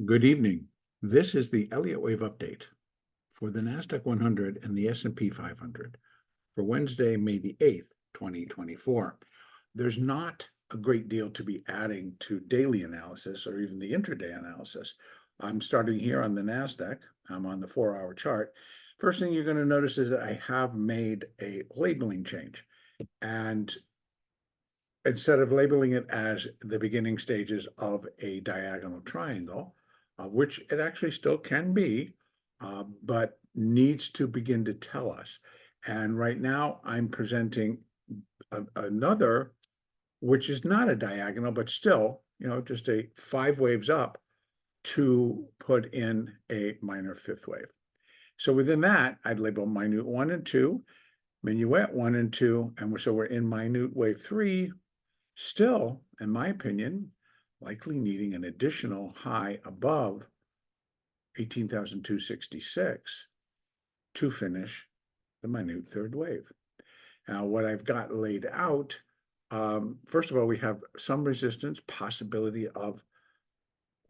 Good evening. This is the Elliott Wave update for the Nasdaq 100 and the S&P 500 for Wednesday, May the 8th, 2024. There's not a great deal to be adding to daily analysis or even the intraday analysis. I'm starting here on the Nasdaq. I'm on the 4-hour chart. First thing you're going to notice is that I have made a labeling change. And instead of labeling it as the beginning stages of a diagonal triangle, which it actually still can be, but needs to begin to tell us. And right now I'm presenting another, which is not a diagonal, but still, just a 5 waves up to put in a minor 5th wave. So within that, I'd label minute 1 and 2, minuet 1 and 2, and so we're in minute wave 3, still, in my opinion, likely needing an additional high above 18,266 to finish the minute 3rd wave. Now, what I've got laid out, first of all, we have some resistance, possibility of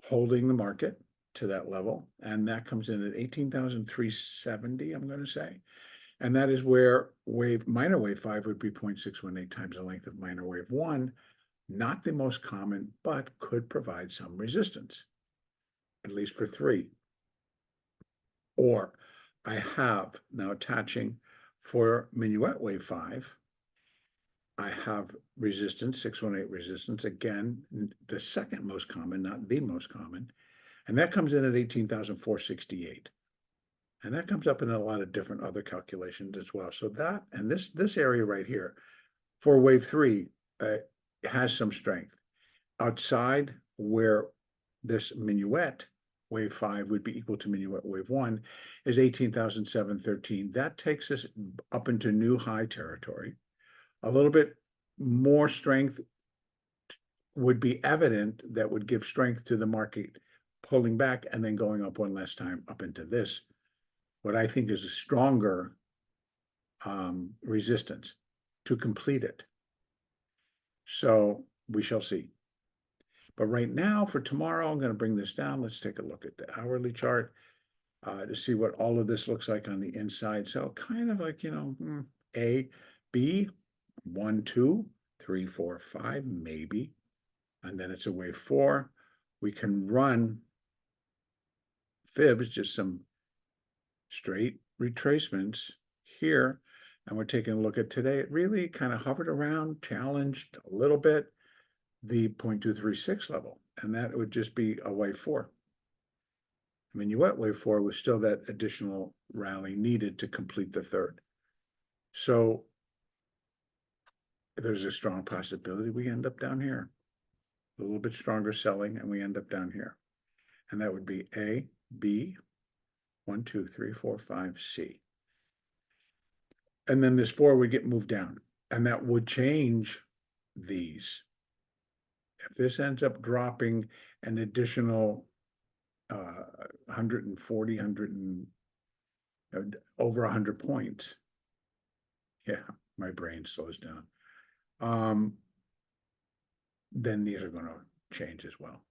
holding the market to that level, and that comes in at 18,370, I'm going to say. And that is where minor wave 5 would be 0.618 times the length of minor wave 1. Not the most common, but could provide some resistance, at least for 3. Or I have now attaching for minuet wave 5, I have resistance, 618 resistance, again, the second most common, not the most common, and that comes in at 18,468. And that comes up in a lot of different other calculations as well. So that, and this area right here, for wave 3, has some strength. Outside where this minuet wave 5 would be equal to minuet wave 1 is 18,713. That takes us up into new high territory. A little bit more strength would be evident, that would give strength to the market pulling back and then going up one last time up into this, what I think is a stronger resistance to complete it. So we shall see. But right now, for tomorrow, I'm going to bring this down. Let's take a look at the hourly chart to see what all of this looks like on the inside. So kind of like, A, B, 1, 2, 3, 4, 5, maybe. And then it's a wave 4. We can run fibs, just some straight retracements here. And we're taking a look at today. It really kind of hovered around, challenged a little bit the 0.236 level, and that would just be a wave 4. Minuet wave 4 was still that additional rally needed to complete the 3rd. So there's a strong possibility we end up down here. A little bit stronger selling, and we end up down here. And that would be A, B, 1, 2, 3, 4, 5, C. And then this 4 would get moved down, and that would change these. If this ends up dropping an additional 140, over 100 points, yeah, my brain slows down, then these are going to change as well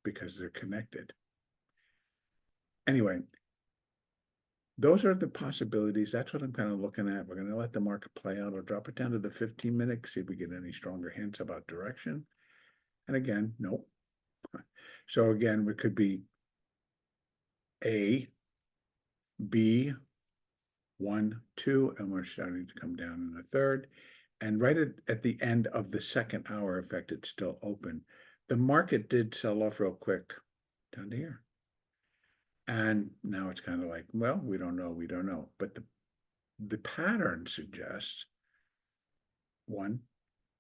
because they're connected. Anyway, those are the possibilities. That's what I'm kind of looking at. We're going to let the market play out. I'll drop it down to the 15-minute, see if we get any stronger hints about direction. And again, nope. So again, we could be A, B, 1, 2, and we're starting to come down in the 3rd. And right at the end of the 2nd hour, in fact, it's still open. The market did sell off real quick down to here. And now it's kind of like, well, we don't know. But the pattern suggests 1,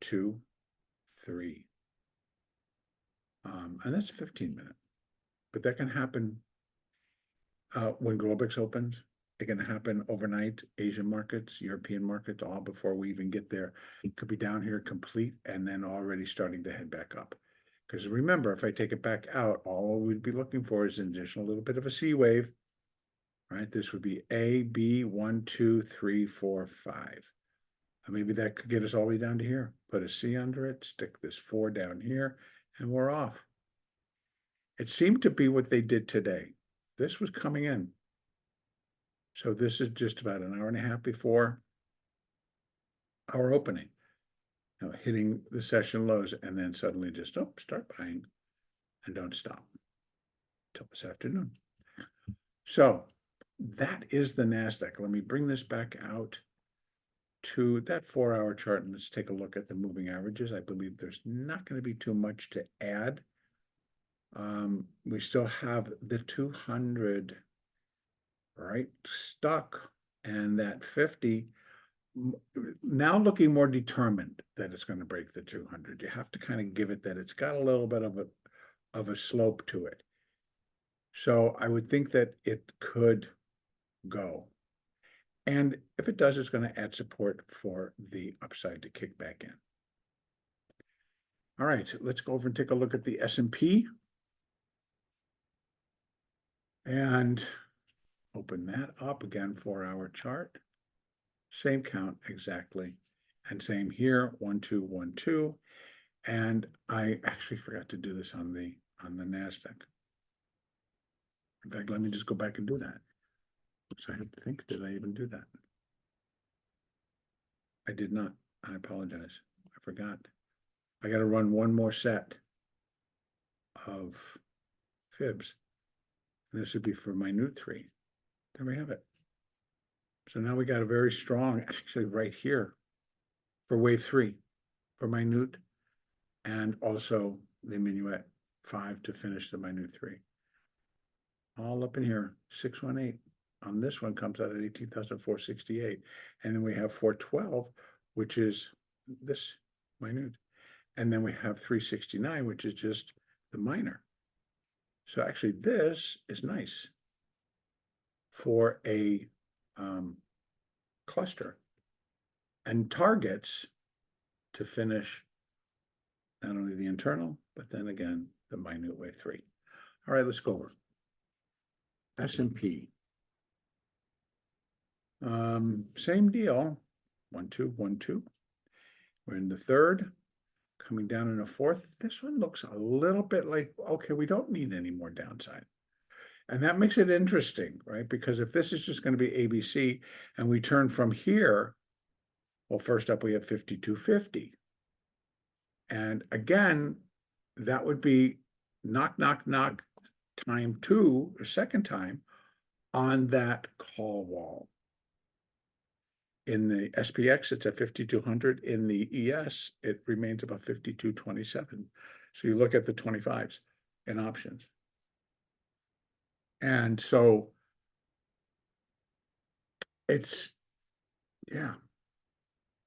2, 3. And that's 15-minute. But that can happen when Globex opens. It can happen overnight. Asian markets, European markets, all before we even get there. It could be down here complete and then already starting to head back up. Because remember, if I take it back out, all we'd be looking for is an additional little bit of a C wave. Right? This would be A, B, 1, 2, 3, 4, 5. And maybe that could get us all the way down to here. Put a C under it, stick this 4 down here, and we're off. It seemed to be what they did today. This was coming in. So this is just about an hour and a half before our opening, hitting the session lows, and then suddenly just start buying and don't stop till this afternoon. So that is the Nasdaq. Let me bring this back out to that 4-hour chart, and let's take a look at the moving averages. I believe there's not going to be too much to add. We still have the 200 right stuck, and that 50 now looking more determined that it's going to break the 200. You have to kind of give it that it's got a little bit of a slope to it. So I would think that it could go. And if it does, it's going to add support for the upside to kick back in. All right, let's go over and take a look at the S&P. And open that up again, 4-hour chart. Same count exactly. And same here, 1, 2, 1, 2. And I actually forgot to do this on the Nasdaq. In fact, let me just go back and do that. So I have to think, did I even do that? I did not. I apologize. I forgot. I got to run one more set of fibs. And this would be for minute 3. There we have it. So now we got a very strong, actually right here, for wave 3, for minute, and also the minuet 5 to finish the minute 3. All up in here, 618. On this one comes out at 18,468. And then we have 412, which is this minute. And then we have 369, which is just the minor. So actually this is nice for a cluster, and targets to finish not only the internal, but then again, the minute wave 3. All right, let's go over S&P. Same deal, 1, 2, 1, 2. We're in the third, coming down in a fourth. This one looks a little bit like, okay, we don't need any more downside. And that makes it interesting, right? Because if this is just going to be ABC and we turn from here, well, first up we have 5250. And again, that would be knock, knock, knock time 2, or second time, on that call wall. In the SPX, it's at 5200. In the ES, it remains about 5227. So you look at the 25s in options. And so it's, yeah,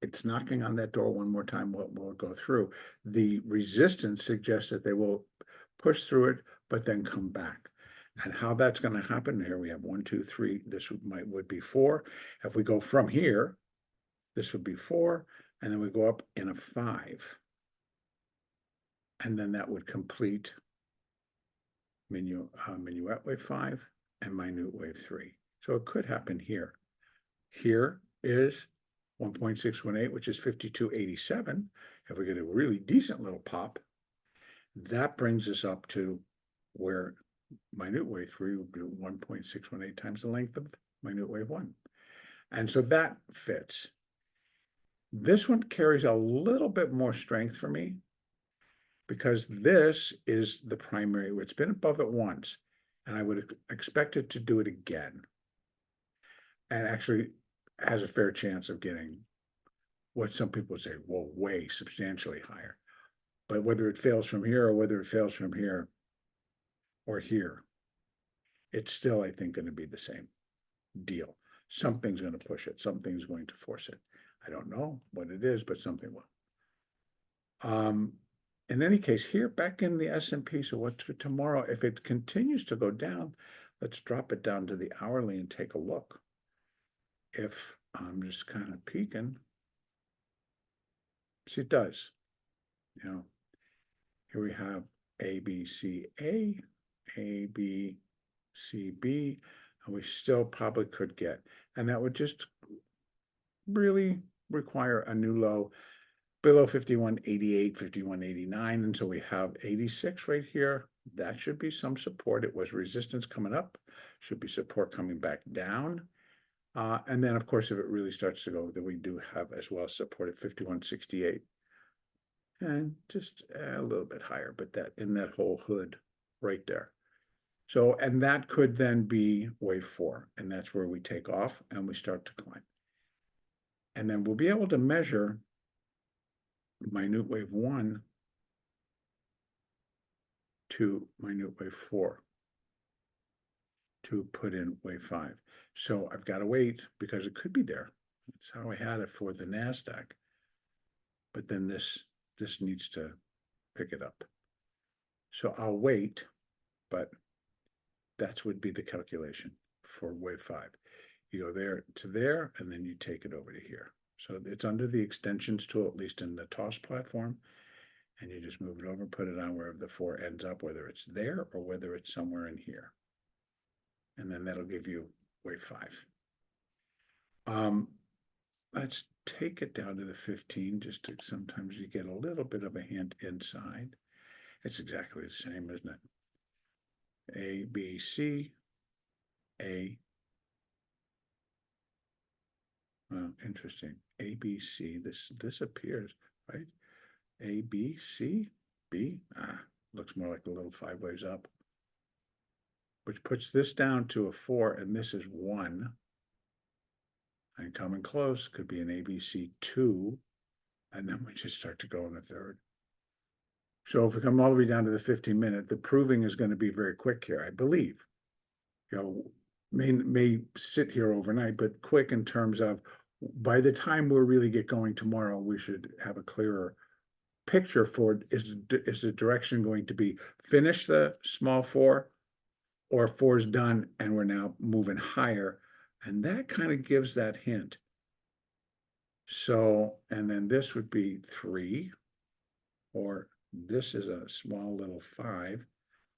it's knocking on that door one more time. We'll go through. The resistance suggests that they will push through it, but then come back. And how that's going to happen, here we have 1, 2, 3. This would be 4. If we go from here, this would be 4, and then we go up in a 5. And then that would complete minuet wave 5 and minute wave 3. So it could happen here. Here is 1.618, which is 5287. If we get a really decent little pop, that brings us up to where minute wave 3 would be 1.618 times the length of minute wave 1. And so that fits. This one carries a little bit more strength for me, because this is the primary. It's been above it once, and I would expect it to do it again. And actually has a fair chance of getting what some people say, well, way substantially higher. But whether it fails from here or whether it fails from here or here, it's still, I think, going to be the same deal. Something's going to push it. Something's going to force it. I don't know what it is, but something will. In any case, here back in the S&P, so what's for tomorrow? If it continues to go down, let's drop it down to the hourly and take a look. If I'm just kind of peeking, see, it does. You know, here we have ABCA, ABCB, and we still probably could get, and that would just really require a new low below 51.88, 51.89, and so we have 86 right here, that should be some support. It was resistance coming up, should be support coming back down. And then, of course, if it really starts to go, then we do have as well support at 51.68. And just a little bit higher, but that in that whole hood right there. So, and that could then be wave 4, and that's where we take off and we start to climb. And then we'll be able to measure minute wave 1 to minute wave 4 to put in wave 5. So I've got to wait because it could be there. That's how I had it for the Nasdaq. But then this needs to pick it up. So I'll wait, but that would be the calculation for wave 5. You go there to there, and then you take it over to here. So it's under the extensions tool, at least in the TOS platform, and you just move it over, put it on wherever the 4 ends up, whether it's there or whether it's somewhere in here. And then that'll give you wave 5. Let's take it down to the 15, just to sometimes you get a little bit of a hint inside. It's exactly the same, isn't it? A, B, C, A. Well, interesting. A, B, C. This appears, right? A, B, C, B. Looks more like a little 5 waves up, which puts this down to a 4, and this is 1. And coming close could be an ABC 2, and then we just start to go in the 3rd. So if we come all the way down to the 15-minute, the proving is going to be very quick here, I believe. You know, may sit here overnight, but quick in terms of by the time we really get going tomorrow, we should have a clearer picture for is the direction going to be finish the small 4, or 4 is done and we're now moving higher, and that kind of gives that hint. So, and then this would be 3, or this is a small little 5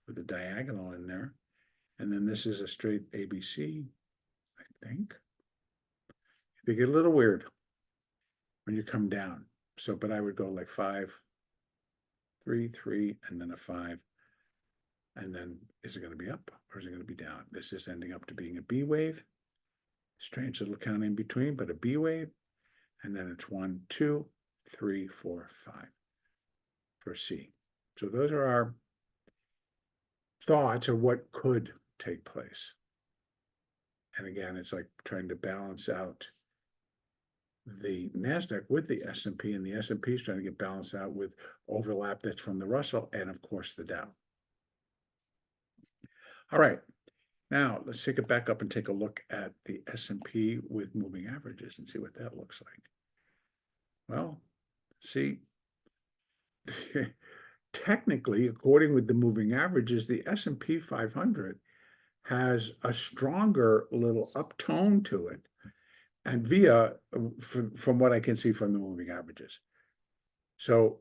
with a diagonal in there, and then this is a straight ABC, I think. They get a little weird when you come down. So, but I would go like 5, 3, 3, and then a 5. And then is it going to be up or is it going to be down? This is ending up to being a B wave. Strange little count in between, but a B wave. And then it's 1, 2, 3, 4, 5 for C. So those are our thoughts of what could take place. And again, it's like trying to balance out the Nasdaq with the S&P, and the S&P is trying to get balanced out with overlap that's from the Russell and of course the Dow. All right, now let's take it back up and take a look at the S&P with moving averages and see what that looks like. Well, see, technically, according with the moving averages, the S&P 500 has a stronger little uptone to it, and via, from what I can see from the moving averages. So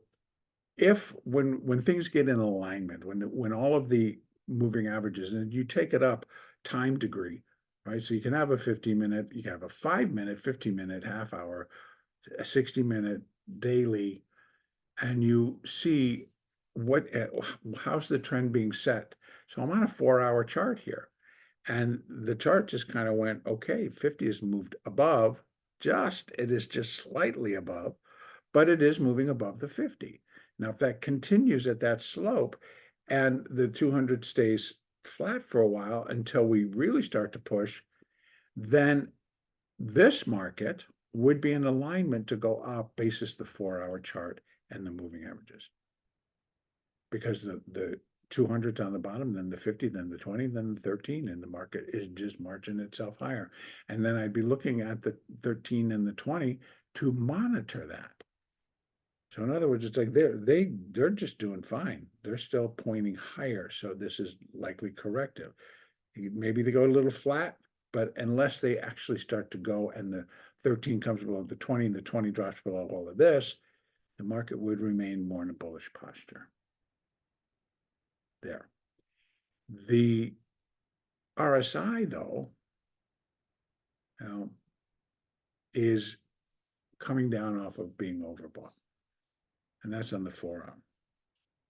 if when things get in alignment, when all of the moving averages, and you take it up time degree, right? So you can have a 15-minute, you can have a 5-minute, 15-minute, half hour, a 60-minute daily, and you see how's the trend being set. So I'm on a 4-hour chart here, and the chart just kind of went, okay, 50 has moved above, it is just slightly above, but it is moving above the 50. Now, if that continues at that slope and the 200 stays flat for a while until we really start to push, then this market would be in alignment to go up basis the 4-hour chart and the moving averages. Because the 200's on the bottom, then the 50, then the 20, then the 13, and the market is just marching itself higher. And then I'd be looking at the 13 and the 20 to monitor that. So in other words, it's like they're just doing fine. They're still pointing higher. So this is likely corrective. Maybe they go a little flat, but unless they actually start to go and the 13 comes below the 20 and the 20 drops below all of this, the market would remain more in a bullish posture. There. The RSI, though, is coming down off of being overbought. And that's on the 4-hour.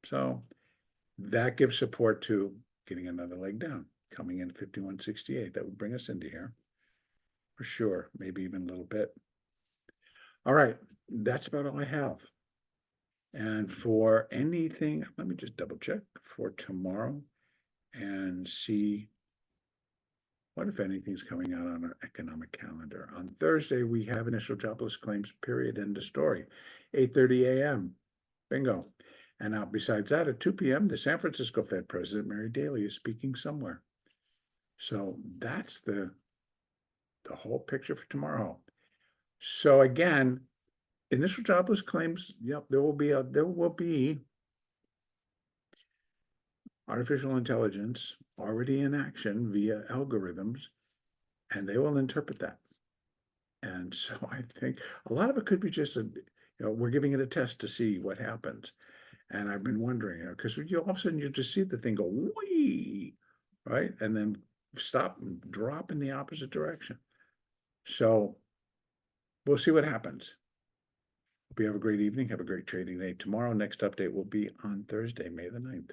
So That gives support to getting another leg down, coming in 51.68. That would bring us into here for sure, maybe even a little bit. All right, that's about all I have. And for anything, let me just double check for tomorrow and see what, if anything's coming out on our economic calendar. On Thursday, we have initial jobless claims period, end of story, 8:30 a.m. Bingo. And now besides that, at 2 p.m., the San Francisco Fed President Mary Daly is speaking somewhere. So that's the whole picture for tomorrow. So again, initial jobless claims, yep, there will be artificial intelligence already in action via algorithms, and they will interpret that. And so I think a lot of it could be just we're giving it a test to see what happens. And I've been wondering, because all of a sudden you just see the thing go wee, right? And then stop and drop in the opposite direction. So we'll see what happens. Hope you have a great evening. Have a great trading day tomorrow. Next update will be on Thursday, May the 9th.